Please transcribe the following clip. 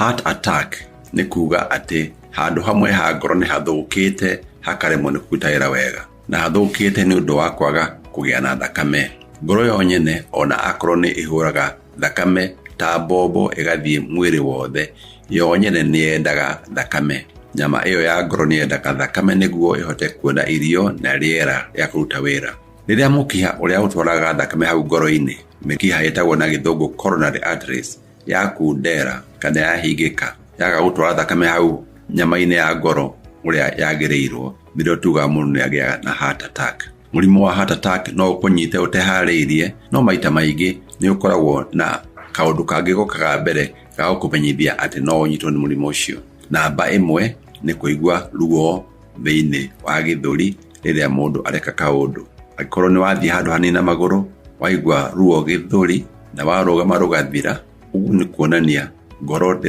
Heart attack nĩ kuga atĩ handũ hamwe ha ngoro nĩ hathũkĩte hakaremwo nĩ kũruta wĩra wega, na hathũkĩte nĩ ũndũ wa kwaga kũgĩa na thakame. Ngoro yo nyene ona akorwo nĩ ĩhũraga thakame ta mbombo ĩgathiĩ mwĩrĩ wothe, yo nyene nĩ yendaga thakame. Nyama ĩyo ya ngoro nĩ yendaga thakame nĩguo ĩhote kuona irio na rĩera rĩa kũruta wĩra. Rĩrĩa mũkiha ũrĩa ũtwaraga thakame hau ngoro-inĩ, mĩkiha ĩtagwo na gĩthũngũ coronary arteries, yakundera kana yahingĩka, yaga gũtwara thakame hau nyama-inĩ ya ngoro ũrĩa yagĩrĩirwo, nĩrĩo tugaga mũndũ nĩ agĩaga na heart attack. Mũrimũ wa heart attack no ũkũnyite ũteharĩirie, no maita maingĩ nĩ ũkoragwo na kaũndũ kangĩ gũkaga mbere ga gũkũmenyithia atĩ no ũnyitwo nĩ mũrimũ ũcio. Namba ĩmwe nĩ kũigua ruo thĩinĩ wa gĩthũri rĩrĩa mũndũ areka kaũndũ. Angĩkorwo nĩ wathiĩ handũ hanini na magũrũ, waigua ruo gĩthũri na warũgama rũgathira, ũguo nĩ kuonania ngoro